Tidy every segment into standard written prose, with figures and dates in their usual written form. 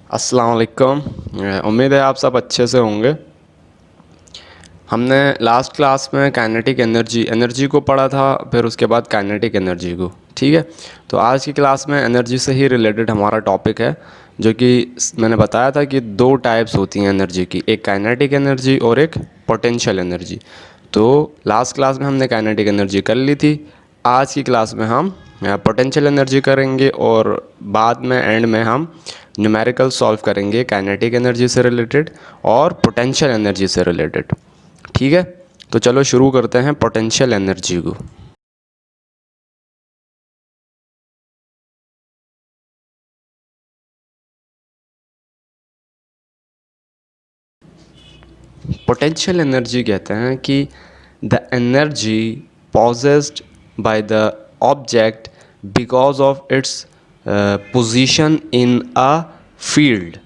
अस्सलाम वालेकुम। उम्मीद है आप सब अच्छे से होंगे। हमने लास्ट क्लास में काइनेटिक एनर्जी को पढ़ा था, फिर उसके बाद काइनेटिक एनर्जी को। ठीक है, तो आज की क्लास में एनर्जी से ही रिलेटेड हमारा टॉपिक है, जो कि मैंने बताया था कि दो टाइप्स होती हैं एनर्जी की, एक काइनेटिक एनर्जी और एक पोटेंशियल एनर्जी। तो लास्ट क्लास में हमने काइनेटिक एनर्जी कर ली थी। आज की क्लास में हम पोटेंशियल एनर्जी करेंगे और बाद में एंड में हम न्यूमेरिकल सॉल्व करेंगे काइनेटिक एनर्जी से रिलेटेड और पोटेंशियल एनर्जी से रिलेटेड। ठीक है, तो चलो शुरू करते हैं पोटेंशियल एनर्जी को। पोटेंशियल एनर्जी कहते हैं कि the energy possessed by the object because of its position in a field.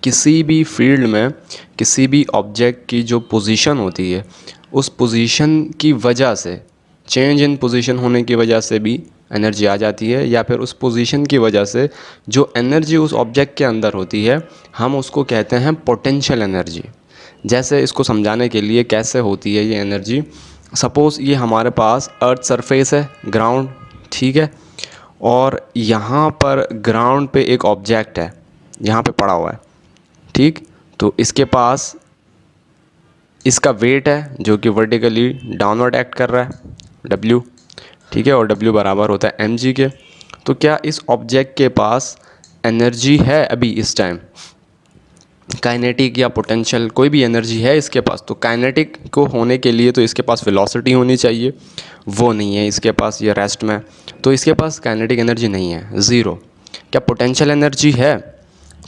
किसी भी फील्ड में किसी भी ऑब्जेक्ट की जो पोजीशन होती है, उस पोजीशन की वजह से, चेंज इन पोजीशन होने की वजह से भी एनर्जी आ जाती है, या फिर उस पोजीशन की वजह से जो एनर्जी उस ऑब्जेक्ट के अंदर होती है, हम उसको कहते हैं पोटेंशियल एनर्जी। जैसे इसको समझाने के लिए कैसे होती है ये एनर्जी, सपोज़ ये हमारे पास अर्थ सरफेस है, ग्राउंड, ठीक है, और यहाँ पर ग्राउंड पे एक ऑब्जेक्ट है, यहाँ पे पड़ा हुआ है, ठीक। तो इसके पास इसका वेट है जो कि वर्टिकली डाउनवर्ड एक्ट कर रहा है, W, ठीक है, और W बराबर होता है mg के। तो क्या इस ऑब्जेक्ट के पास एनर्जी है अभी इस टाइम, काइनेटिक या पोटेंशियल, कोई भी एनर्जी है इसके पास? तो काइनेटिक को होने के लिए तो इसके पास वेलोसिटी होनी चाहिए, वो नहीं है इसके पास, ये रेस्ट में, तो इसके पास काइनेटिक एनर्जी नहीं है, ज़ीरो। क्या पोटेंशियल एनर्जी है?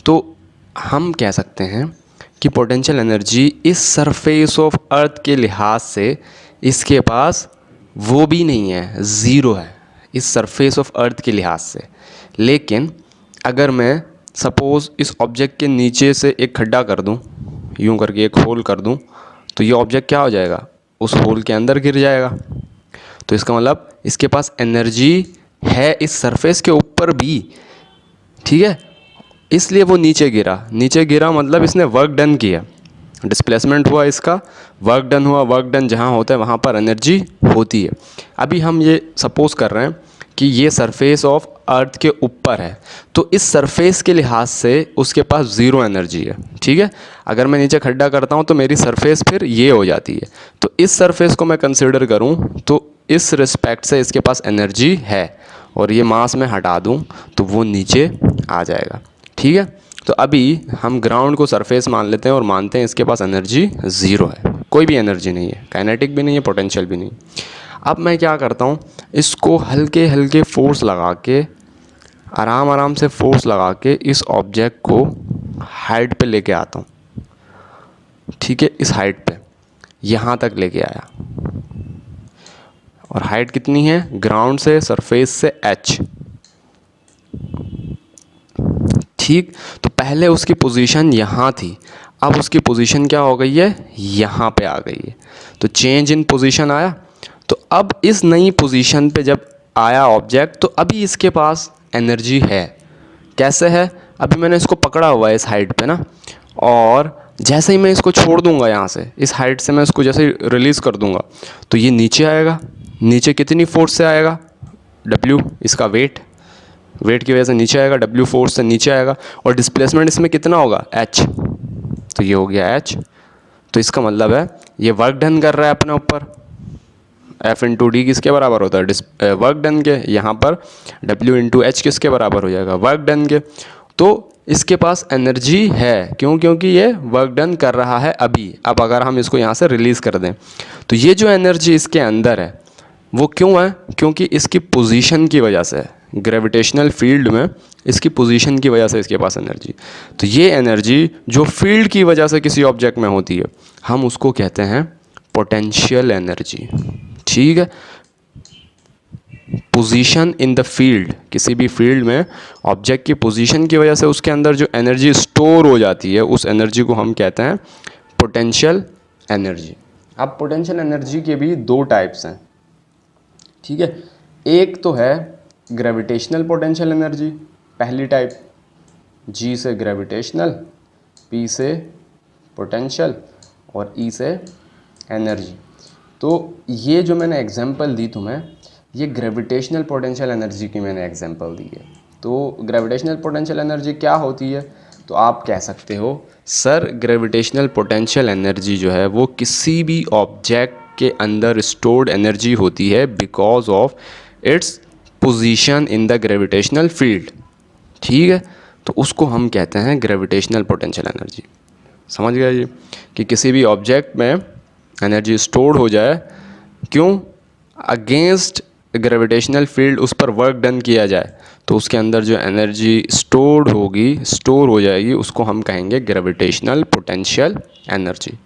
तो हम कह सकते हैं कि पोटेंशियल एनर्जी इस सरफेस ऑफ अर्थ के लिहाज से इसके पास वो भी नहीं है, ज़ीरो है इस सरफेस ऑफ अर्थ के लिहाज से। लेकिन अगर मैं सपोज़ इस ऑब्जेक्ट के नीचे से एक खड्डा कर दूं, यूं करके एक होल कर दूं, तो ये ऑब्जेक्ट क्या हो जाएगा, उस होल के अंदर गिर जाएगा। तो इसका मतलब इसके पास एनर्जी है इस सरफेस के ऊपर भी, ठीक है, इसलिए वो नीचे गिरा। नीचे गिरा मतलब इसने वर्क डन किया, डिस्प्लेसमेंट हुआ, इसका वर्क डन हुआ। वर्क डन जहाँ होता है वहाँ पर एनर्जी होती है। अभी हम ये सपोज़ कर रहे हैं कि ये सरफेस ऑफ अर्थ के ऊपर है, तो इस सरफेस के लिहाज से उसके पास ज़ीरो एनर्जी है, ठीक है। अगर मैं नीचे खड्डा करता हूँ तो मेरी सरफेस फिर ये हो जाती है, तो इस सरफेस को मैं कंसिडर करूँ तो इस रिस्पेक्ट से इसके पास एनर्जी है, और ये मास में हटा दूँ तो वो नीचे आ जाएगा, ठीक है। तो अभी हम ग्राउंड को सरफेस मान लेते हैं और मानते हैं इसके पास एनर्जी ज़ीरो है, कोई भी एनर्जी नहीं है, काइनेटिक भी नहीं है, पोटेंशियल भी नहीं। अब मैं क्या करता हूँ, इसको हल्के हल्के फोर्स लगा के, आराम आराम से फोर्स लगा के इस ऑब्जेक्ट को हाइट पे लेके आता हूँ, ठीक है। इस हाइट पे यहाँ तक लेके आया, और हाइट कितनी है ग्राउंड से सरफेस से, h, ठीक। तो पहले उसकी पोजीशन यहाँ थी, अब उसकी पोजीशन क्या हो गई है, यहाँ पे आ गई है। तो चेंज इन पोजीशन आया। तो अब इस नई पोजीशन पे जब आया ऑब्जेक्ट, तो अभी इसके पास एनर्जी है। कैसे है? अभी मैंने इसको पकड़ा हुआ है इस हाइट पे ना, और जैसे ही मैं इसको छोड़ दूंगा यहाँ से, इस हाइट से मैं इसको जैसे ही रिलीज़ कर दूंगा, तो ये नीचे आएगा। नीचे कितनी फोर्स से आएगा, W, इसका वेट की वजह से नीचे आएगा, W फोर्स से नीचे आएगा, और डिस्प्लेसमेंट इसमें कितना होगा, h, तो ये हो गया h। तो इसका मतलब है ये वर्क डन कर रहा है अपने ऊपर, F इंटू डी किसके बराबर होता है, वर्क डन के। यहाँ पर W इंटू एच किसके बराबर हो जाएगा, वर्क डन के। तो इसके पास एनर्जी है, क्यों? क्योंकि ये वर्क डन कर रहा है अभी। अब अगर हम इसको यहाँ से रिलीज़ कर दें, तो ये जो एनर्जी इसके अंदर है वो क्यों है, क्योंकि इसकी पोजीशन की वजह से, ग्रेविटेशनल फील्ड में इसकी पोजीशन की वजह से इसके पास एनर्जी। तो ये एनर्जी जो फील्ड की वजह से किसी ऑब्जेक्ट में होती है, हम उसको कहते हैं पोटेंशियल एनर्जी, ठीक है। पोजीशन इन द फील्ड, किसी भी फील्ड में ऑब्जेक्ट की पोजीशन की वजह से उसके अंदर जो एनर्जी स्टोर हो जाती है, उस एनर्जी को हम कहते हैं पोटेंशियल एनर्जी। अब पोटेंशियल एनर्जी के भी दो टाइप्स हैं, ठीक है। एक तो है ग्रेविटेशनल पोटेंशियल एनर्जी, पहली टाइप, G से ग्रेविटेशनल, P से पोटेंशियल और E से एनर्जी। तो ये जो मैंने एग्जांपल दी तुम्हें, ये ग्रेविटेशनल पोटेंशियल एनर्जी की मैंने एग्जांपल दी है। तो ग्रेविटेशनल पोटेंशियल एनर्जी क्या होती है? तो आप कह सकते हो सर ग्रेविटेशनल पोटेंशियल एनर्जी जो है वो किसी भी ऑब्जेक्ट के अंदर स्टोर्ड एनर्जी होती है because of its position in the gravitational field. ठीक है, तो उसको हम कहते हैं ग्रेविटेशनल पोटेंशियल एनर्जी। समझ गया ये कि किसी भी ऑब्जेक्ट में एनर्जी स्टोर्ड हो जाए, क्यों? अगेंस्ट ग्रेविटेशनल फील्ड उस पर वर्क डन किया जाए तो उसके अंदर जो एनर्जी स्टोर हो जाएगी, उसको हम कहेंगे ग्रेविटेशनल पोटेंशियल एनर्जी।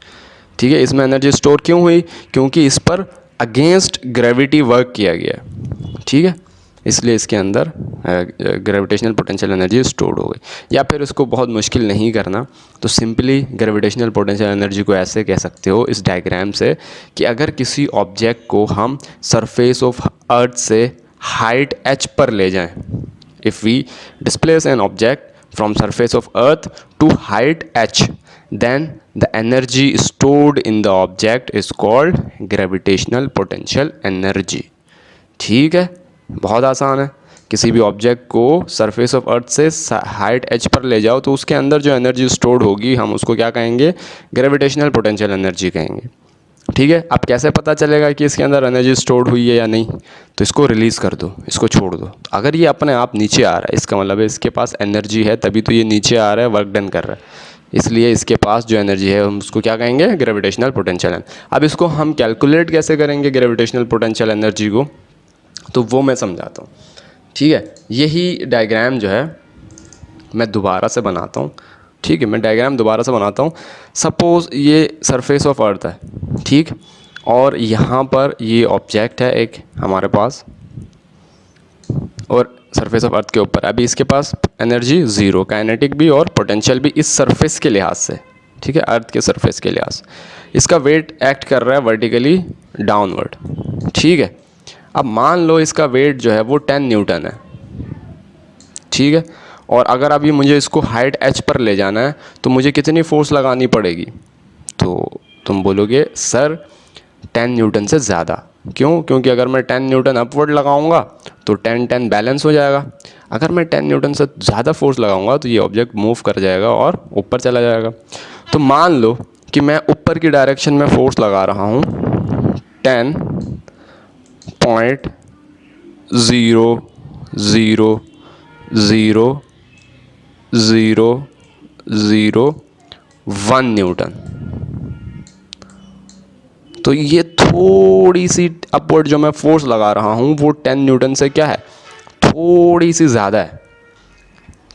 ठीक है, इसमें एनर्जी स्टोर क्यों हुई? क्योंकि इस पर अगेंस्ट ग्रेविटी वर्क किया गया। ठीक है, इसलिए इसके अंदर ग्रेविटेशनल पोटेंशियल एनर्जी स्टोर्ड हो गई। या फिर इसको बहुत मुश्किल नहीं करना तो सिंपली ग्रेविटेशनल पोटेंशियल एनर्जी को ऐसे कह सकते हो इस डायग्राम से कि अगर किसी ऑब्जेक्ट को हम सरफेस ऑफ अर्थ से हाइट h पर ले जाएं, if we displace an object from surface of earth to height h, then the energy stored in the object is called gravitational potential energy। ठीक है, बहुत आसान है। किसी भी ऑब्जेक्ट को सरफेस ऑफ अर्थ से हाइट h पर ले जाओ तो उसके अंदर जो एनर्जी स्टोर्ड होगी हम उसको क्या कहेंगे? ग्रेविटेशनल पोटेंशियल एनर्जी कहेंगे। ठीक है, अब कैसे पता चलेगा कि इसके अंदर एनर्जी स्टोर्ड हुई है या नहीं? तो इसको रिलीज़ कर दो, इसको छोड़ दो। अगर ये अपने आप नीचे आ रहा है, इसका मतलब है इसके पास एनर्जी है, तभी तो ये नीचे आ रहा है, वर्क डन कर रहा है। इसलिए इसके पास जो एनर्जी है हम उसको क्या कहेंगे? Gravitational potential energy. अब इसको हम कैलकुलेट कैसे करेंगे ग्रेविटेशनल पोटेंशियल एनर्जी को, तो वो मैं समझाता हूँ। ठीक है, यही डायग्राम जो है मैं दोबारा से बनाता हूँ। ठीक है, मैं डायग्राम दोबारा से बनाता हूँ। सपोज़ ये सरफेस ऑफ अर्थ है, ठीक, और यहाँ पर ये ऑब्जेक्ट है एक हमारे पास, और सरफेस ऑफ अर्थ के ऊपर अभी इसके पास एनर्जी ज़ीरो, काइनेटिक भी और पोटेंशियल भी इस सरफेस के लिहाज से। ठीक है, अर्थ के सरफेस के लिहाज इसका वेट एक्ट कर रहा है वर्टिकली डाउनवर्ड। ठीक है, अब मान लो इसका वेट जो है वो 10 न्यूटन है। ठीक है, और अगर अभी मुझे इसको हाइट h पर ले जाना है तो मुझे कितनी फोर्स लगानी पड़ेगी? तो तुम बोलोगे सर 10 न्यूटन से ज़्यादा। क्यों? क्योंकि अगर मैं 10 न्यूटन अपवर्ड लगाऊंगा तो 10-10 बैलेंस हो जाएगा। अगर मैं 10 न्यूटन से ज़्यादा फोर्स लगाऊंगा तो ये ऑब्जेक्ट मूव कर जाएगा और ऊपर चला जाएगा। तो मान लो कि मैं ऊपर की डायरेक्शन में फोर्स लगा रहा हूँ 10.000001 न्यूटन। तो ये थोड़ी सी अपवर्ड जो मैं फोर्स लगा रहा हूँ वो 10 न्यूटन से क्या है? थोड़ी सी ज़्यादा है।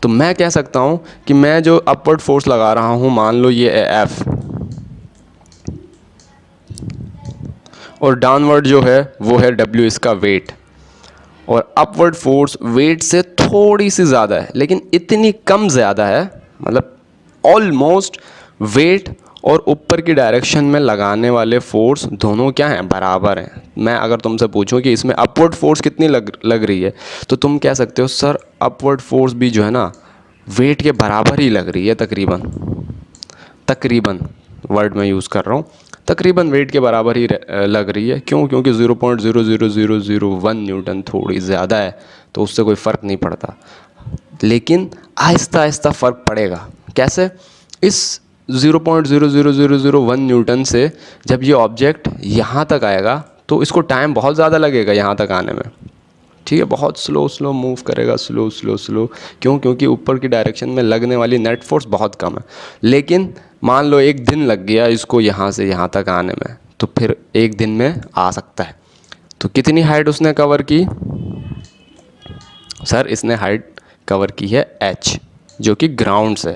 तो मैं कह सकता हूँ कि मैं जो अपवर्ड फोर्स लगा रहा हूँ, मान लो ये है F, और डाउनवर्ड जो है वो है W इसका वेट, और अपवर्ड फोर्स वेट से थोड़ी सी ज़्यादा है, लेकिन इतनी कम ज़्यादा है, मतलब ऑलमोस्ट वेट और ऊपर की डायरेक्शन में लगाने वाले फोर्स दोनों क्या हैं? बराबर हैं। मैं अगर तुमसे पूछूं कि इसमें अपवर्ड फोर्स कितनी लग रही है, तो तुम कह सकते हो सर अपवर्ड फोर्स भी जो है ना वेट के बराबर ही लग रही है, तकरीबन वर्ड में यूज़ कर रहा हूँ, तकरीबन वेट के बराबर ही लग रही है। क्यों? क्योंकि 0.00001 न्यूटन थोड़ी ज़्यादा है तो उससे कोई फ़र्क नहीं पड़ता, लेकिन आहिस्ता आहिस्ता फ़र्क पड़ेगा। कैसे? इस 0.00001 न्यूटन से जब ये ऑब्जेक्ट यहाँ तक आएगा तो इसको टाइम बहुत ज़्यादा लगेगा यहाँ तक आने में। ठीक है, बहुत स्लो मूव करेगा, स्लो। क्यों? क्योंकि ऊपर की डायरेक्शन में लगने वाली नेट फोर्स बहुत कम है। लेकिन मान लो एक दिन लग गया इसको यहाँ से यहाँ तक आने में, तो फिर एक दिन में आ सकता है। तो कितनी हाइट उसने कवर की? सर इसने हाइट कवर की है h, जो कि ग्राउंड से।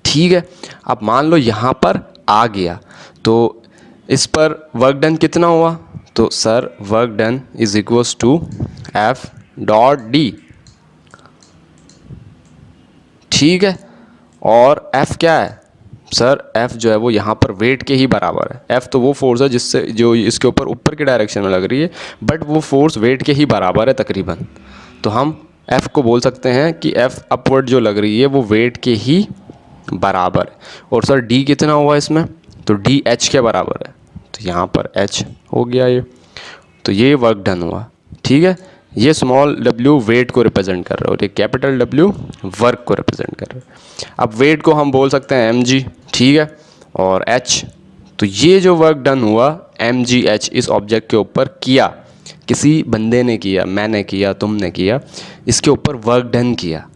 ठीक है, अब मान लो यहाँ पर आ गया तो इस पर वर्क डन कितना हुआ? तो sir work done is equals to F.D। ठीक है, और F क्या है? सर F जो है वो यहाँ पर वेट के ही बराबर है। F तो वो फोर्स है जिससे जो ऊपर की डायरेक्शन में लग रही है, बट वो फोर्स वेट के ही बराबर है तकरीबन। तो हम एफ़ को बोल सकते हैं कि एफ़ अपवर्ड जो लग रही है वो वेट के ही बराबर है। और सर डी कितना हुआ इसमें, तो डी एच के बराबर है, तो यहाँ पर एच हो गया ये, तो ये वर्क डन हुआ। ठीक है, ये स्मॉल w वेट को रिप्रेजेंट कर रहा है और ये कैपिटल W वर्क को रिप्रेजेंट कर रहा है। अब वेट को हम बोल सकते हैं mg, ठीक है, और h, तो ये जो वर्क डन हुआ mgh इस ऑब्जेक्ट के ऊपर किया, किसी बंदे ने किया, मैंने किया, तुमने किया, इसके ऊपर वर्क डन किया।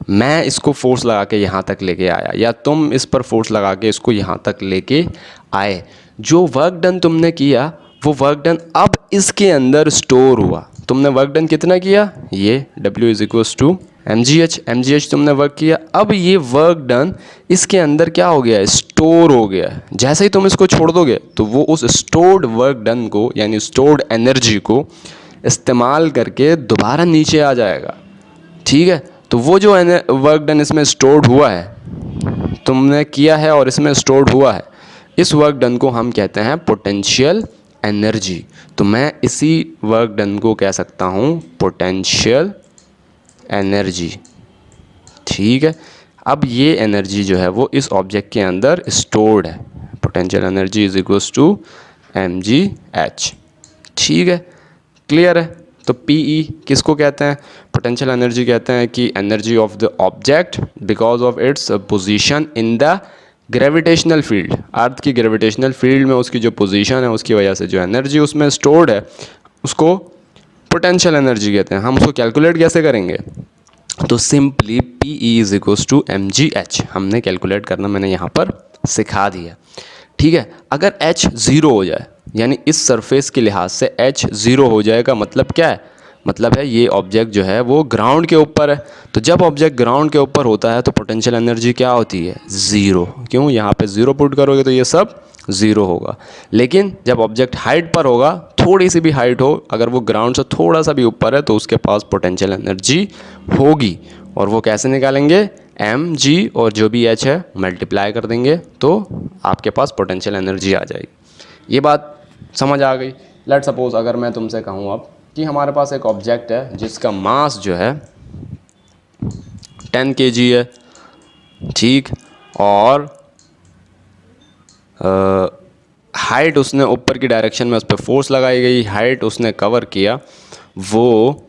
मैं इसको फोर्स लगा के यहाँ तक लेके आया या तुम इस पर फोर्स लगा के इसको यहाँ तक लेके आए। जो वर्क डन तुमने किया वो वर्क डन अब इसके अंदर स्टोर हुआ। तुमने वर्क डन कितना किया, ये W is equals to mgh तुमने वर्क किया। अब ये वर्क डन इसके अंदर क्या हो गया, स्टोर हो गया। जैसे ही तुम इसको छोड़ दोगे तो वो उस स्टोर्ड वर्क डन को यानी स्टोर्ड एनर्जी को इस्तेमाल करके दोबारा नीचे आ जाएगा। ठीक है, तो वो जो वर्क डन इसमें स्टोर्ड हुआ है, तुमने किया है और इसमें स्टोर्ड हुआ है, इस वर्क डन को हम कहते हैं पोटेंशियल एनर्जी। तो मैं इसी वर्क डन को कह सकता हूँ पोटेंशियल एनर्जी। ठीक है, अब ये एनर्जी जो है वो इस ऑब्जेक्ट के अंदर स्टोर्ड है। Potential energy is equals to mgh। ठीक है, क्लियर है। तो PE किसको कहते हैं, पोटेंशियल एनर्जी कहते हैं कि energy of the object because of its position in the gravitational field. Earth की ग्रेविटेशनल फील्ड में उसकी जो पोजीशन है उसकी वजह से जो एनर्जी उसमें स्टोर्ड है उसको पोटेंशियल एनर्जी कहते हैं। हम उसको कैलकुलेट कैसे करेंगे, तो simply PE is equals to mgh हमने कैलकुलेट करना मैंने यहाँ पर सिखा दिया। ठीक है, अगर h 0 हो जाए यानी इस सरफेस के लिहाज से h 0 हो जाएगा, मतलब क्या है, मतलब है ये ऑब्जेक्ट जो है वो ग्राउंड के ऊपर है। तो जब ऑब्जेक्ट ग्राउंड के ऊपर होता है तो पोटेंशियल एनर्जी क्या होती है, ज़ीरो। क्यों, यहाँ पे ज़ीरो पुट करोगे तो ये सब ज़ीरो होगा। लेकिन जब ऑब्जेक्ट हाइट पर होगा, थोड़ी सी भी हाइट हो, अगर वो ग्राउंड से थोड़ा सा भी ऊपर है तो उसके पास पोटेंशियल एनर्जी होगी। और वो कैसे निकालेंगे, mg और जो भी h है मल्टीप्लाई कर देंगे तो आपके पास पोटेंशियल एनर्जी आ जाएगी। ये बात समझ आ गई। लेट सपोज अगर मैं तुमसे कहूँ अब कि हमारे पास एक ऑब्जेक्ट है जिसका मास जो है 10 kg है, ठीक, और हाइट उसने ऊपर की डायरेक्शन में उस पर फोर्स लगाई गई, हाइट उसने कवर किया, वो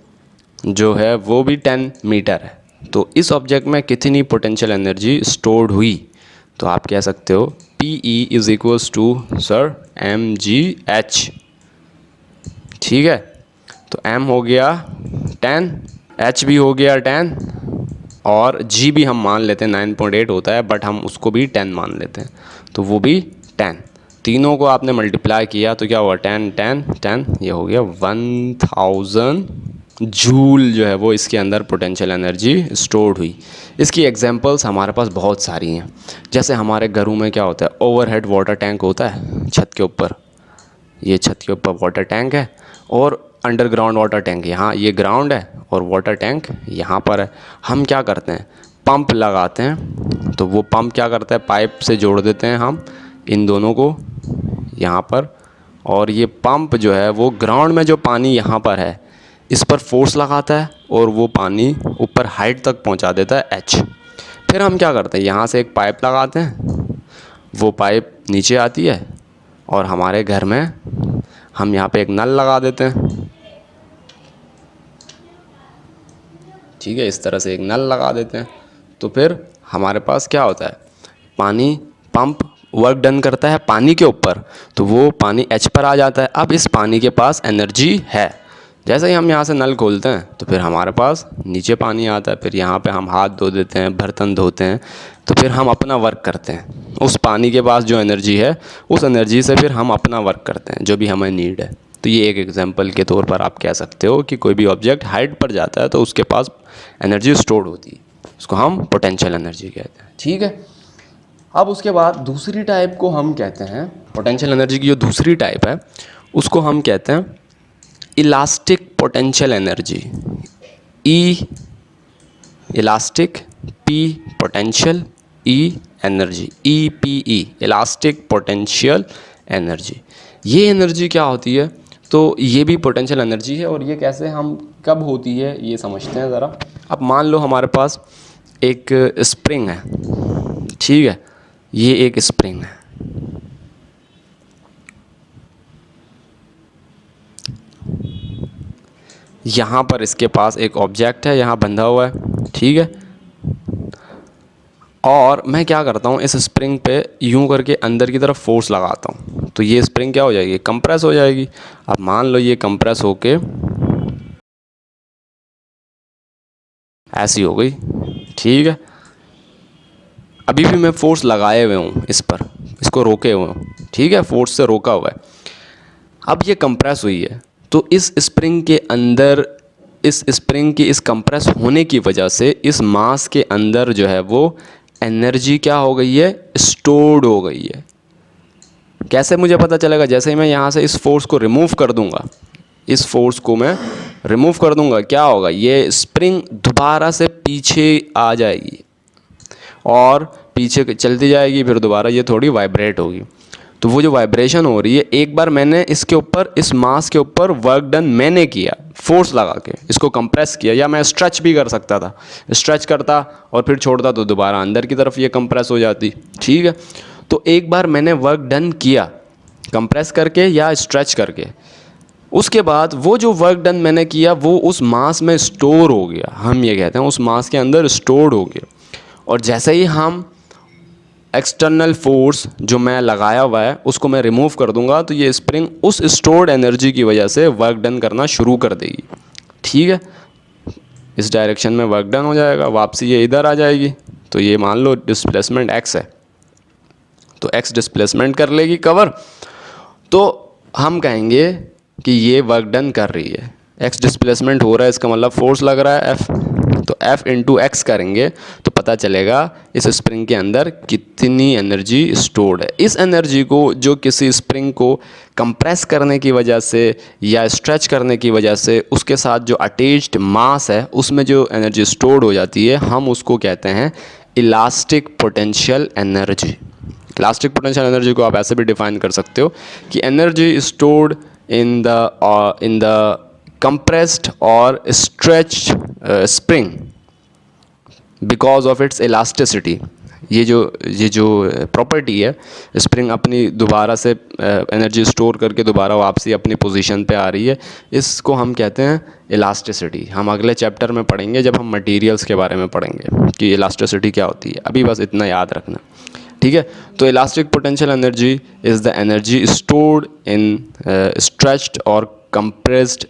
जो है वो भी 10 मीटर है। तो इस ऑब्जेक्ट में कितनी पोटेंशियल एनर्जी स्टोर्ड हुई, तो आप कह सकते हो PE is equals to sir mgh। ठीक है, तो m हो गया 10, h भी हो गया 10 और g भी हम मान लेते हैं 9.8 होता है, बट हम उसको भी 10 मान लेते हैं, तो वो भी 10। तीनों को आपने मल्टीप्लाई किया तो क्या हुआ, 10 10 10, ये हो गया 1000 जूल जो है वो इसके अंदर पोटेंशियल एनर्जी स्टोर्ड हुई। इसकी एग्जांपल्स हमारे पास बहुत सारी हैं। जैसे हमारे घरों में क्या होता है, ओवरहेड वाटर टैंक होता है छत के ऊपर, ये छत के ऊपर वाटर टैंक है, और अंडरग्राउंड वाटर टैंक, यहाँ ये ग्राउंड है और वाटर टैंक यहाँ पर है। हम क्या करते हैं, पंप लगाते हैं, तो वो पंप क्या करता है, पाइप से जोड़ देते हैं हम इन दोनों को यहाँ पर, और ये पंप जो है वो ग्राउंड में जो पानी यहाँ पर है इस पर फोर्स लगाता है और वो पानी ऊपर हाइट तक पहुँचा देता है h। फिर हम क्या करते हैं, यहाँ से एक पाइप लगाते हैं, वो पाइप नीचे आती है और हमारे घर में हम यहाँ पे एक नल लगा देते हैं। ठीक है, इस तरह से एक नल लगा देते हैं, तो फिर हमारे पास क्या होता है, पानी, पंप वर्क डन करता है पानी के ऊपर, तो वो पानी h पर आ जाता है। अब इस पानी के पास एनर्जी है, जैसे ही हम यहाँ से नल खोलते हैं तो फिर हमारे पास नीचे पानी आता है, फिर यहाँ पे हम हाथ धो देते हैं, बर्तन धोते हैं, तो फिर हम अपना वर्क करते हैं। उस पानी के पास जो एनर्जी है उस एनर्जी से फिर हम अपना वर्क करते हैं जो भी हमें नीड है। तो ये एक एग्जांपल के तौर पर आप कह सकते हो कि कोई भी ऑब्जेक्ट हाइट पर जाता है तो उसके पास एनर्जी स्टोर्ड होती है, उसको हम पोटेंशियल एनर्जी कहते हैं। ठीक है, अब उसके बाद दूसरी टाइप को हम कहते हैं, पोटेंशियल एनर्जी की जो दूसरी टाइप है उसको हम कहते हैं elastic potential energy. E elastic, P potential, E energy, EPE elastic potential energy. ये एनर्जी क्या होती है, तो ये भी पोटेंशियल एनर्जी है, और ये कैसे हम कब होती है ये समझते हैं ज़रा। अब मान लो हमारे पास एक स्प्रिंग है, ठीक है, ये एक स्प्रिंग है, यहाँ पर इसके पास एक ऑब्जेक्ट है, यहाँ बंधा हुआ है, ठीक है। और मैं क्या करता हूँ, इस स्प्रिंग पे यूं करके अंदर की तरफ फोर्स लगाता हूँ, तो ये स्प्रिंग क्या हो जाएगी, कंप्रेस हो जाएगी। अब मान लो ये कंप्रेस होके ऐसी हो गई, ठीक है। अभी भी मैं फोर्स लगाए हुए हूँ इस पर, इसको रोके हुए हूँ, ठीक है, फोर्स से रोका हुआ है। अब ये कंप्रेस हुई है, तो इस स्प्रिंग के अंदर, इस स्प्रिंग की इस कंप्रेस होने की वजह से इस मास के अंदर जो है वो एनर्जी क्या हो गई है, स्टोर्ड हो गई है। कैसे मुझे पता चलेगा, जैसे ही मैं यहाँ से इस फोर्स को रिमूव कर दूंगा, इस फोर्स को मैं रिमूव कर दूंगा, क्या होगा, ये स्प्रिंग दोबारा से पीछे आ जाएगी और पीछे चलती जाएगी, फिर दोबारा ये थोड़ी वाइब्रेट होगी। तो वो जो वाइब्रेशन हो रही है, एक बार मैंने इसके ऊपर, इस मास के ऊपर वर्क डन मैंने किया, फोर्स लगा के इसको कंप्रेस किया, या मैं स्ट्रेच भी कर सकता था, स्ट्रेच करता और फिर छोड़ता तो दोबारा अंदर की तरफ ये कंप्रेस हो जाती, ठीक है। तो एक बार मैंने वर्क डन किया कंप्रेस करके या स्ट्रेच करके, उसके बाद वो जो वर्क डन मैंने किया वो उस मास में स्टोर हो गया, हम ये कहते हैं उस मास के अंदर स्टोर्ड हो गया। और जैसे ही हम एक्सटर्नल फोर्स जो मैं लगाया हुआ है उसको मैं रिमूव कर दूंगा, तो ये स्प्रिंग उस स्टोर्ड एनर्जी की वजह से वर्क डन करना शुरू कर देगी, ठीक है। इस डायरेक्शन में वर्क डन हो जाएगा, वापसी ये इधर आ जाएगी। तो ये मान लो डिस्प्लेसमेंट x है, तो x डिस्प्लेसमेंट कर लेगी कवर, तो हम कहेंगे कि ये वर्क डन कर रही है। x डिस्प्लेसमेंट हो रहा है, इसका मतलब फोर्स लग रहा है F, तो F इंटू एक्स करेंगे तो पता चलेगा इस स्प्रिंग के अंदर कितनी एनर्जी स्टोर्ड है। इस एनर्जी को जो किसी स्प्रिंग को कंप्रेस करने की वजह से या स्ट्रेच करने की वजह से उसके साथ जो अटैच्ड मास है उसमें जो एनर्जी स्टोर्ड हो जाती है, हम उसको कहते हैं elastic potential energy. Elastic potential energy को आप ऐसे भी डिफाइन कर सकते हो कि energy stored in the compressed or stretched spring because of its elasticity। ये जो प्रॉपर्टी है, स्प्रिंग अपनी दोबारा से एनर्जी स्टोर करके दोबारा वापसी अपनी पोजीशन पे आ रही है, इसको हम कहते हैं इलास्टिसिटी। हम अगले चैप्टर में पढ़ेंगे जब हम मटेरियल्स के बारे में पढ़ेंगे कि इलास्टिसिटी क्या होती है, अभी बस इतना याद रखना, ठीक है। तो elastic potential energy is the energy stored in stretched और compressed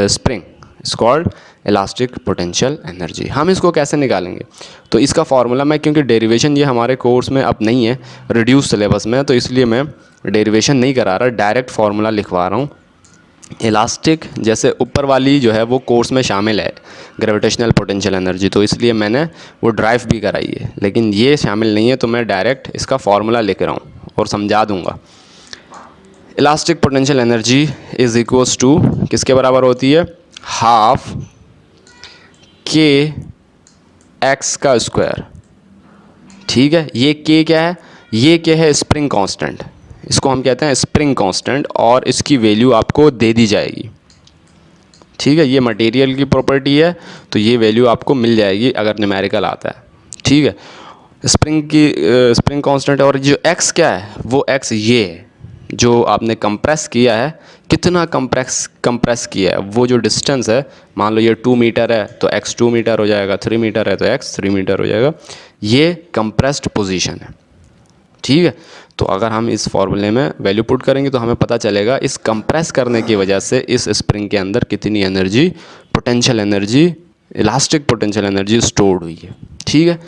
spring is called elastic potential energy. हम इसको कैसे निकालेंगे, तो इसका फार्मूला मैं, क्योंकि डेरिवेशन ये हमारे कोर्स में अब नहीं है, रिड्यूस सिलेबस में, तो इसलिए मैं डेरिवेशन नहीं करा रहा, डायरेक्ट फार्मूला लिखवा रहा हूँ। इलास्टिक जैसे ऊपर वाली जो है वो कोर्स में शामिल है ग्रेविटेशनल पोटेंशियल एनर्जी, तो इसलिए मैंने वो ड्राइव भी कराई है, लेकिन ये शामिल नहीं है, तो मैं डायरेक्ट इसका फार्मूला लिख रहा हूँ और समझा दूँगा। Elastic potential energy is equals to किसके बराबर होती है, हाफ के एक्स का स्क्वायर, ठीक है। ये के क्या है, ये क्या है, स्प्रिंग कांस्टेंट, इसको हम कहते हैं स्प्रिंग कांस्टेंट, और इसकी वैल्यू आपको दे दी जाएगी, ठीक है। ये मटेरियल की प्रॉपर्टी है, तो ये वैल्यू आपको मिल जाएगी अगर न्यूमेरिकल आता है, ठीक है। स्प्रिंग कांस्टेंट, और जो एक्स क्या है, वो एक्स ये है जो आपने कंप्रेस किया है, कितना कंप्रेस किया है, वो जो डिस्टेंस है, मान लो ये 2 मीटर है तो x 2 मीटर हो जाएगा, 3 मीटर है तो x 3 मीटर हो जाएगा, ये कंप्रेस्ड पोजीशन है, ठीक है। तो अगर हम इस फॉर्मूले में वैल्यू पुट करेंगे तो हमें पता चलेगा इस कंप्रेस करने की वजह से इस स्प्रिंग के अंदर कितनी energy, potential energy, elastic potential energy stored हुई है, ठीक है।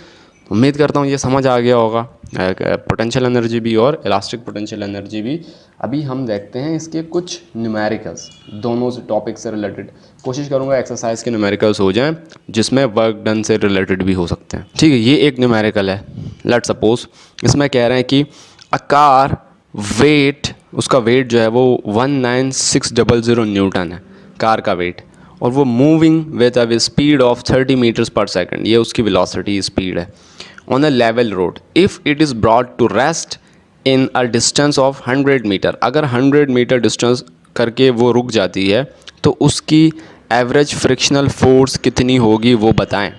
उम्मीद करता हूँ ये समझ आ गया होगा, पोटेंशियल एनर्जी भी और इलास्टिक पोटेंशियल एनर्जी भी। अभी हम देखते हैं इसके कुछ न्यूमेरिकल्स, दोनों से टॉपिक से रिलेटेड। कोशिश करूँगा एक्सरसाइज के न्यूमेरिकल्स हो जाएं जिसमें वर्क डन से रिलेटेड भी हो सकते हैं, ठीक है। ये एक न्यूमेरिकल है, लेट सपोज इसमें कह रहे हैं कि अ कार वेट, उसका वेट जो है वो 19600 न्यूटन है, कार का वेट, और वो moving with a speed of 30 metres per second, ये उसकी वेलोसिटी स्पीड है, on a level road. If it is brought to rest in a distance of 100 metre, अगर 100 मीटर डिस्टेंस करके वो रुक जाती है तो उसकी एवरेज फ्रिक्शनल फोर्स कितनी होगी वो बताएं।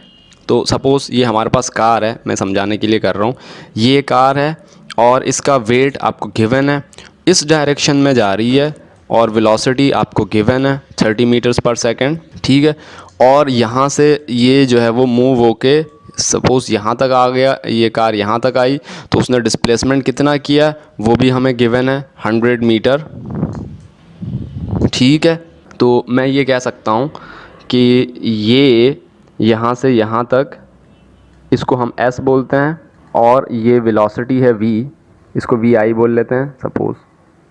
तो सपोज़ ये हमारे पास कार है, मैं समझाने के लिए कर रहा हूँ। ये कार है और इसका वेट आपको गिवन है, इस डायरेक्शन में जा रही है और वेलोसिटी आपको गिवन है 30 मीटर्स पर सेकंड, ठीक है। और यहाँ से ये जो है वो मूव होके सपोज़ यहाँ तक आ गया, ये कार यहाँ तक आई, तो उसने डिस्प्लेसमेंट कितना किया वो भी हमें गिवन है 100 मीटर, ठीक है। तो मैं ये कह सकता हूँ कि ये यहाँ से यहाँ तक, इसको हम s बोलते हैं, और ये वेलोसिटी है v, इसको vi बोल लेते हैं, सपोज़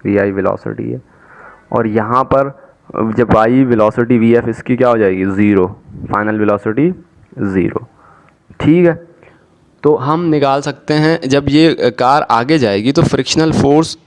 vi वेलोसिटी है। और यहाँ पर जब y वेलोसिटी vf, इसकी क्या हो जाएगी 0, फाइनल वेलोसिटी 0, ठीक है। तो हम निकाल सकते हैं जब ये कार आगे जाएगी तो फ्रिक्शनल फोर्स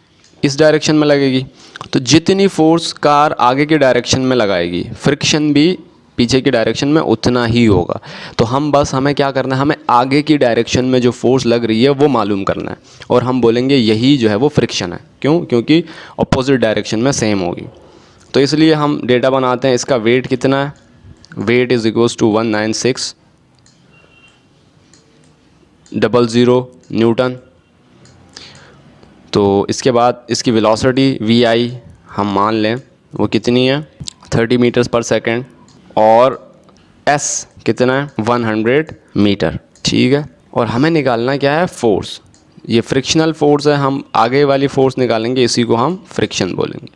इस डायरेक्शन में लगेगी, तो जितनी फोर्स कार आगे के डायरेक्शन में लगाएगी फ्रिक्शन भी पीछे की डायरेक्शन में उतना ही होगा। तो हमें क्या करना है, हमें आगे की डायरेक्शन में जो फोर्स लग रही है वो मालूम करना है, और हम बोलेंगे यही जो है वो फ्रिक्शन है। क्यों? क्योंकि अपोजिट डायरेक्शन में सेम होगी। तो इसलिए हम डेटा बनाते हैं। इसका वेट कितना है, weight is equals to 19600 newton. तो इसके बाद इसकी वेलोसिटी vi हम मान लें वो कितनी है 30 मीटर्स पर सेकंड, और s कितना है 100 मीटर, ठीक है। और हमें निकालना क्या है, फोर्स। ये फ्रिक्शनल फोर्स है, हम आगे वाली फोर्स निकालेंगे, इसी को हम फ्रिक्शन बोलेंगे।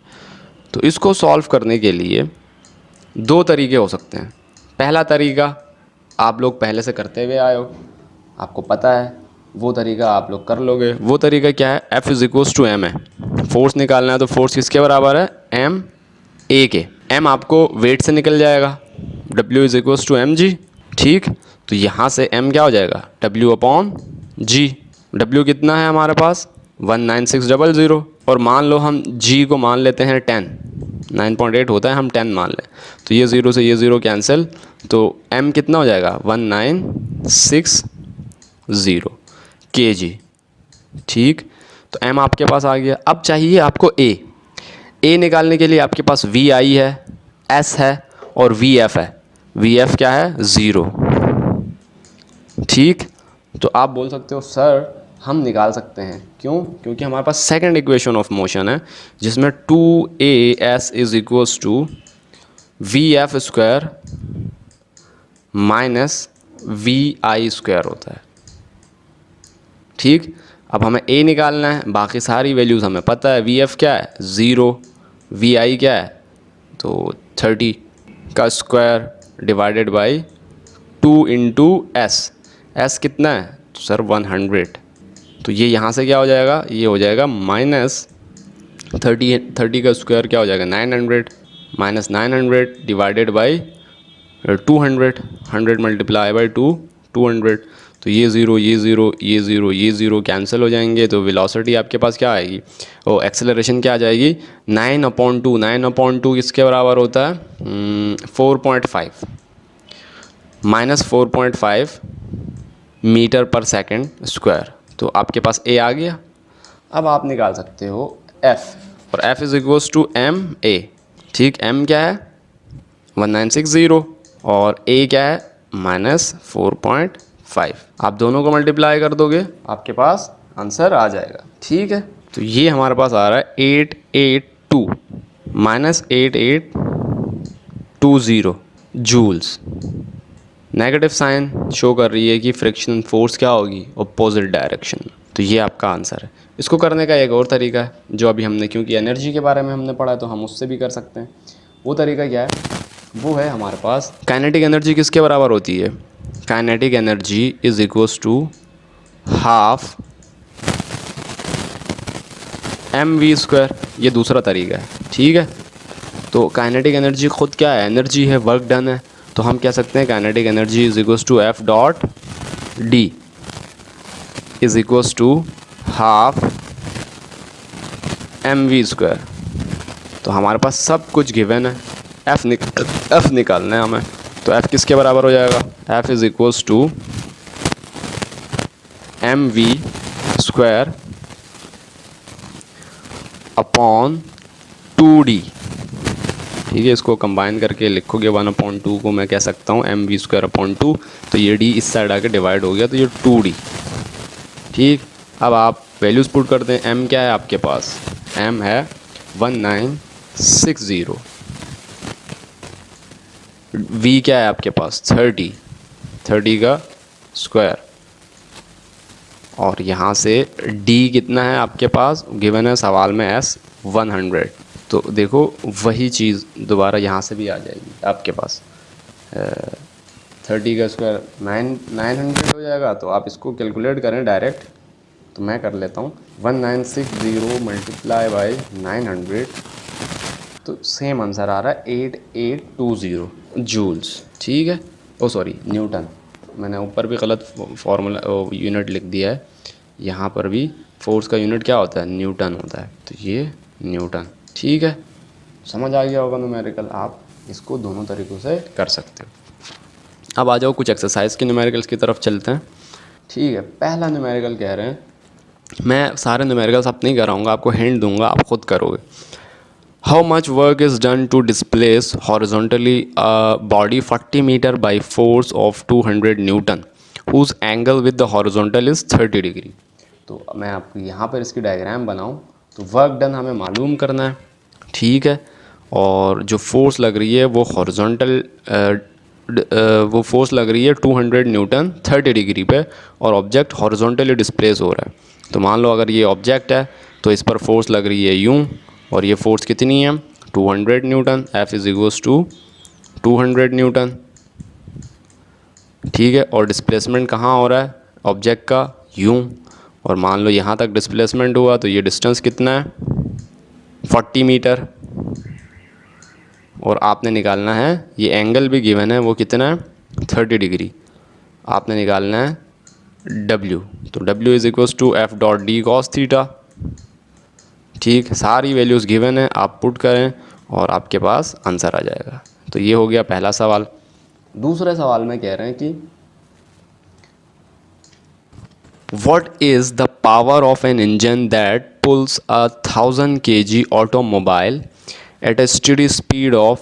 तो इसको सॉल्व करने के लिए दो तरीके हो सकते हैं। पहला तरीका आप लोग पहले से करते हुए आए हो, आपको पता है, वो तरीका आप लोग कर लोगे। वो तरीका क्या है, F is equals to M है। फोर्स निकालना है तो फोर्स किसके बराबर है, M A के। M आपको वेट से निकल जाएगा, W is equals to mg, ठीक। तो यहाँ से M क्या हो जाएगा, W अपॉन G। W कितना है हमारे पास 19600, और मान लो हम G को मान लेते हैं 10, 9.8 होता है, हम 10 मान लें, तो ये 0 से ये 0 कैंसिल, तो M कितना हो जाएगा 1960 kg, ठीक। तो M आपके पास आ गया। अब चाहिए आपको A निकालने के लिए आपके पास VI है, S है और VF है। VF क्या है 0, ठीक। तो आप बोल सकते हो सर हम निकाल सकते हैं, क्यों? क्योंकि हमारे पास सेकंड इक्वेशन ऑफ मोशन है जिसमें 2AS is equals to VF square minus VI square होता है, ठीक। अब हमें A निकालना है, बाकी सारी वैल्यूज़ हमें पता है। VF क्या है 0, VI क्या है तो 30 का square divided by 2 into S कितना है तो सर 100। तो ये यहाँ से क्या हो जाएगा, ये हो जाएगा माइनस 30 का स्क्वायर क्या हो जाएगा 900, minus 900 divided by 200, 100 multiply by 200। तो ये 0 ये 0 ये 0 ये 0 कैंसिल हो जाएंगे। तो वेलोसिटी आपके पास क्या आएगी, ओ एक्सेलरेशन क्या आ जाएगी 9/2। 9/2 किसके बराबर होता है 4.5, माइनस 4.5 मीटर पर सेकंड स्क्वायर। तो आपके पास A आ गया। अब आप निकाल सकते हो F, और F is equals to MA, ठीक। M क्या है 1960 और A क्या है माइनस 4.5। आप दोनों को मल्टीप्लाई कर दोगे आपके पास आंसर आ जाएगा, ठीक है। तो ये हमारे पास आ रहा है 882 minus 8820 joules. Negative sign show कर रही है कि फ्रिक्शन फोर्स क्या होगी अपोजिट डायरेक्शन में। तो ये आपका आंसर है। इसको करने का एक और तरीका है जो अभी हमने, क्योंकि एनर्जी के बारे में हमने पढ़ा है तो हम उससे भी कर सकते हैं। वो तरीका क्या है, वो है हमारे पास काइनेटिक एनर्जी किसके बराबर होती है, kinetic energy is equals to half mv square. ये दूसरा तरीका है, ठीक है। तो काइनेटिक एनर्जी खुद क्या है, एनर्जी है, वर्क डन है। तो हम कह सकते हैं kinetic energy is equals to F dot D is equals to half mv square. तो हमारे पास सब कुछ गिवन है, F निकालना है हमें। तो F किसके बराबर हो जाएगा, F is equals to mv square upon 2d, ठीक है, इसको कंबाइन करके लिखोगे 1/2 को मैं कह सकता हूँ mv²/2, तो ये d इस साइड आके डिवाइड हो गया, तो ये 2d। ठीक, अब आप वैल्यूज़ पुट करते हैं। m क्या है आपके पास, m है 1960, v क्या है आपके पास 30 का स्क्वायर, और यहाँ से d कितना है आपके पास, गिवन है सवाल में s 100। तो देखो वही चीज़ दोबारा यहाँ से भी आ जाएगी आपके पास, 30 का स्क्वायर 900 हो जाएगा। तो आप इसको कैलकुलेट करें डायरेक्ट, तो मैं कर लेता हूँ 1960 मल्टीप्लाई बाई 900, तो सेम आंसर आ रहा है 8820 जूल्स। ठीक है, ओ सॉरी न्यूटन, मैंने ऊपर भी गलत फार्मूला यूनिट लिख दिया है, यहाँ पर भी फोर्स का यूनिट क्या होता है, न्यूटन होता है, तो ये न्यूटन। ठीक है, समझ आ गया होगा न्यूमेरिकल, आप इसको दोनों तरीक़ों से कर सकते हो। अब आ जाओ कुछ एक्सरसाइज के न्यूमेरिकल्स की तरफ चलते हैं। ठीक है, पहला न्यूमेरिकल कह रहे हैं, मैं सारे न्यूमेरिकल्स आप नहीं कराऊंगा, आपको हिंट दूंगा, आप खुद करोगे। How much work is done to displace horizontally body 40 metre by force of 200 newton whose angle with the horizontal is 30 degree. तो मैं आपको यहाँ पर इसकी डायग्राम बनाऊँ, तो वर्क डन हमें मालूम करना है। ठीक है, और जो फोर्स लग रही है वो हॉरिजॉन्टल वो फोर्स लग रही है 200 न्यूटन 30 डिग्री पे, और ऑब्जेक्ट हॉरिजॉन्टली डिस्प्लेस हो रहा है। तो मान लो अगर ये ऑब्जेक्ट है तो इस पर फोर्स लग रही है यूँ, और ये फोर्स कितनी है 200 newton, F is equals to 200 newton. ठीक है, और डिस्प्लेसमेंट कहाँ हो रहा है ऑब्जेक्ट का, यूँ, और मान लो यहाँ तक डिस्प्लेसमेंट हुआ, तो ये डिस्टेंस कितना है 40 मीटर, और आपने निकालना है ये एंगल भी गिवन है, वो कितना है 30 डिग्री, आपने निकालना है W, तो W is equals to F dot D cos theta. ठीक, सारी वैल्यूज़ गिवन है, आप पुट करें और आपके पास आंसर आ जाएगा। तो ये हो गया पहला सवाल। दूसरे सवाल में कह रहे हैं कि what is the power of an engine that pulls a 1000 kg automobile at a steady speed of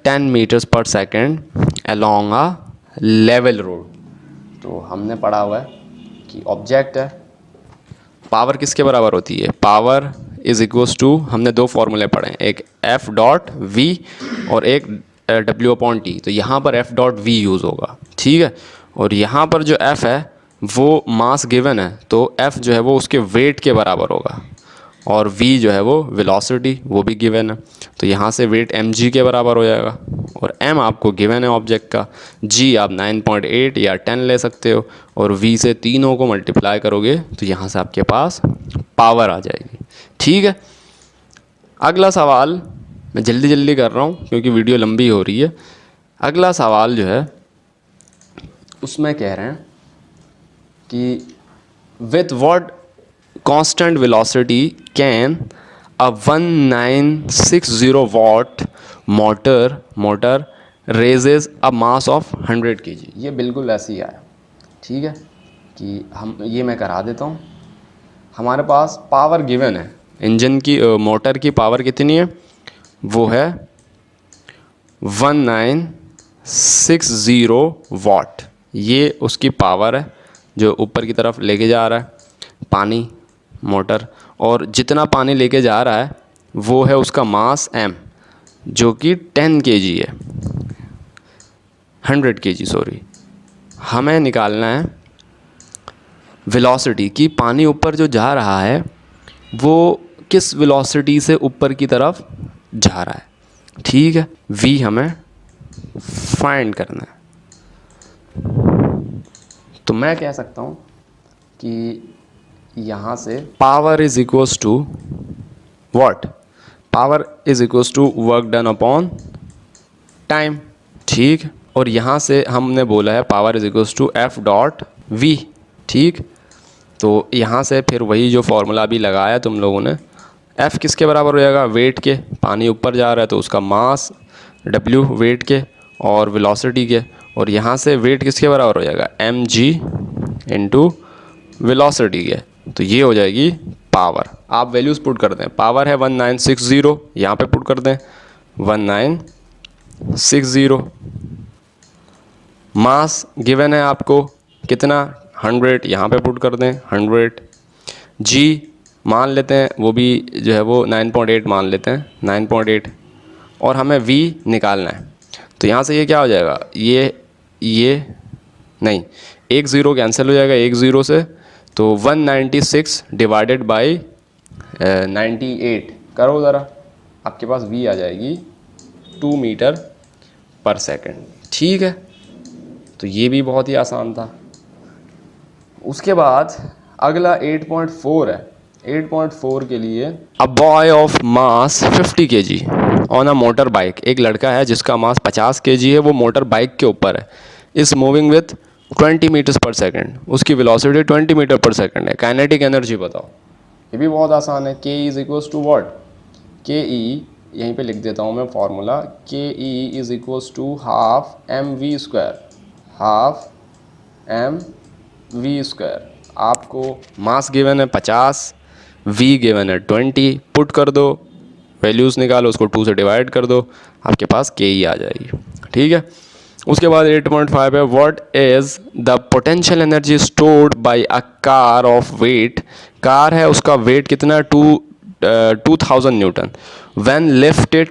10 meters per second along a level road। तो हमने पढ़ा हुआ है कि ऑब्जेक्ट है, पावर किसके बराबर होती है, पावर इज इक्वल्स टू, हमने दो फॉर्मूले पढ़े हैं, एक F डॉट V और एक W अपॉन T। तो यहाँ पर F डॉट V यूज़ होगा। ठीक है, और यहाँ पर जो F है वो मास गिवन है, तो F जो है वो उसके वेट के बराबर होगा, और v जो है वो वेलोसिटी, वो भी गिवन है, तो यहाँ से वेट mg के बराबर हो जाएगा, और m आपको गिवन है ऑब्जेक्ट का, g आप 9.8 या 10 ले सकते हो, और v से तीनों को मल्टीप्लाई करोगे तो यहाँ से आपके पास पावर आ जाएगी। ठीक है, अगला सवाल मैं जल्दी जल्दी कर रहा हूँ क्योंकि वीडियो लंबी हो रही है। अगला सवाल जो है उसमें कह रहे हैं कि with what constant velocity can a 1960 watt motor raises a mass of 100 kg। ये बिल्कुल ऐसे ही आया। ठीक है, कि हम ये मैं करा देता हूँ, हमारे पास पावर गिवन है इंजन की, मोटर की पावर कितनी है, वो है 1960 वाट, ये उसकी पावर है जो ऊपर की तरफ लेके जा रहा है पानी मोटर, और जितना पानी लेके जा रहा है वो है उसका मास m, जो कि 10 kg है, 100 kg सॉरी। हमें निकालना है वेलोसिटी की, पानी ऊपर जो जा रहा है वो किस वेलोसिटी से ऊपर की तरफ जा रहा है। ठीक है, v हमें फाइंड करना है। तो मैं कह सकता हूँ कि यहाँ से power is equals to what, power is equals to work done upon time. ठीक, और यहाँ से हमने बोला है power is equals to F dot V। ठीक, तो यहाँ से फिर वही जो फॉर्मूला भी लगाया तुम लोगों ने, F किसके बराबर हो जाएगा, वेट के, पानी ऊपर जा रहा है तो उसका मास W वेट के और वेलोसिटी के, और यहाँ से वेट किसके बराबर हो जाएगा mg इंटू वेलोसिटी के, तो ये हो जाएगी पावर। आप वैल्यूज़ पुट कर दें, पावर है 1960, यहाँ पे पुट कर दें 1960। मास गिवन है आपको कितना, 100, यहाँ पे पुट कर दें 100। जी मान लेते हैं वो भी जो है वो 9.8 मान लेते हैं, 9.8, और हमें वी निकालना है। तो यहाँ से ये क्या हो जाएगा, ये नहीं, एक ज़ीरो कैंसिल हो जाएगा एक ज़ीरो से, तो 196 डिवाइडेड बाई 98 करो ज़रा, आपके पास वी आ जाएगी 2 मीटर पर सेकंड। ठीक है, तो ये भी बहुत ही आसान था। उसके बाद अगला 8.4 है। 8.4 के लिए a boy of mass 50 kg on a motor bike, एक लड़का है जिसका मास 50 kg है, वो मोटर बाइक के ऊपर है, इस मूविंग विथ 20 मीटर्स पर सेकेंड, उसकी वेलोसिटी 20 मीटर पर सेकेंड है। काइनेटिक एनर्जी बताओ। ये भी बहुत आसान है। के इज इक्वल्स टू वॉट, के ई यहीं पे लिख देता हूँ मैं formula, K E is equals to half M V square, half M V square. आपको मास गिवन है 50, वी गिवन है 20, पुट कर दो, वैल्यूज़ निकालो, उसको 2 से डिवाइड कर दो, आपके पास के ई आ जाएगी। ठीक है, उसके बाद 8.5 है, what is the potential energy stored by a car of weight, car है उसका वेट कितना है 2000 newton, when lifted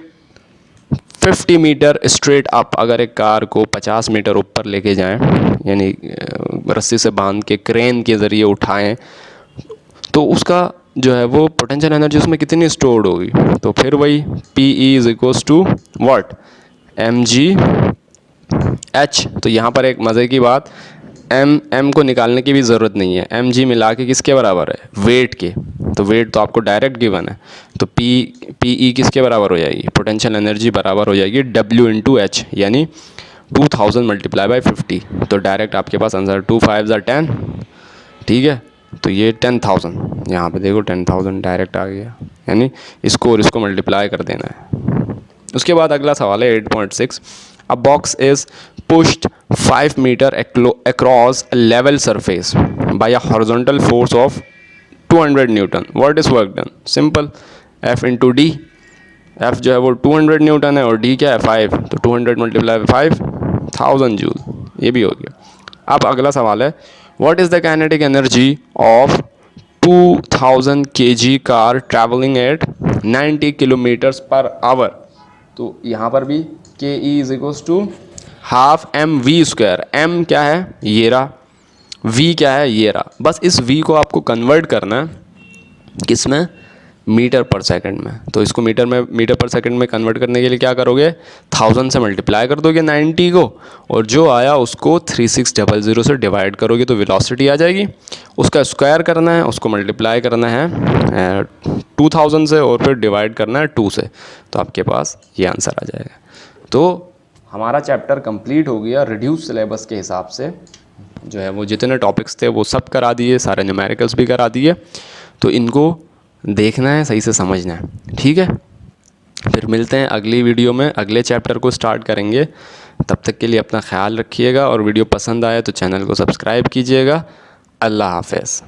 50 metre straight up, अगर एक कार को 50 मीटर ऊपर लेके जाएं, यानी रस्सी से बांध के क्रेन के ज़रिए उठाएं, तो उसका जो है वो पोटेंशियल एनर्जी उसमें कितनी स्टोर्ड होगी। तो फिर वही P E is equals to what, M G H. तो यहाँ पर एक मज़े की बात, एम को निकालने की भी ज़रूरत नहीं है, एम जी मिला के किसके बराबर है, वेट के। तो वेट तो आपको डायरेक्ट गिवन है, तो पी ई किसके बराबर हो जाएगी, पोटेंशियल एनर्जी बराबर हो जाएगी डब्ल्यू इंटू एच, यानी 2000 मल्टीप्लाई बाई 50। तो डायरेक्ट आपके पास आंसर 2 5 10। ठीक है, तो ये 10,000, यहाँ पे देखो 10,000 डायरेक्ट आ गया, यानी इसको और इसको मल्टीप्लाई कर देना है। उसके बाद अगला सवाल है 8.6, a box is pushed 5 metre across a level surface by a horizontal force of 200 Newton, what is work done. Simple, F into D, F जो है वो 200 न्यूटन है और D क्या है 5, तो 200 मल्टीप्लाई 5, 1000 जूल, ये भी हो गया। अब अगला सवाल है, what is the kinetic energy of 2000 kg car travelling at 90 kilometres per hour. तो यहाँ पर भी K E is equals to half M V square, M क्या है ये रहा, वी क्या है ये रहा, बस इस वी को आपको कन्वर्ट करना है किस में, मीटर पर सेकंड में। तो इसको मीटर पर सेकंड में कन्वर्ट करने के लिए क्या करोगे, 1000 से मल्टीप्लाई कर दोगे 90 को, और जो आया उसको 3600 से डिवाइड करोगे तो वेलोसिटी आ जाएगी। उसका स्क्वायर करना है, उसको मल्टीप्लाई करना है 2000 से और फिर डिवाइड करना है 2 से, तो आपके पास ये आंसर आ जाएगा। तो हमारा चैप्टर कंप्लीट हो गया रिड्यूस सिलेबस के हिसाब से, जो है वो जितने टॉपिक्स थे वो सब करा दिए, सारे न्यूमेरिकल्स भी करा दिए। तो इनको देखना है, सही से समझना है। ठीक है, फिर मिलते हैं अगली वीडियो में, अगले चैप्टर को स्टार्ट करेंगे। तब तक के लिए अपना ख्याल रखिएगा, और वीडियो पसंद आए तो चैनल को सब्सक्राइब कीजिएगा। अल्लाह हाफ़िज़।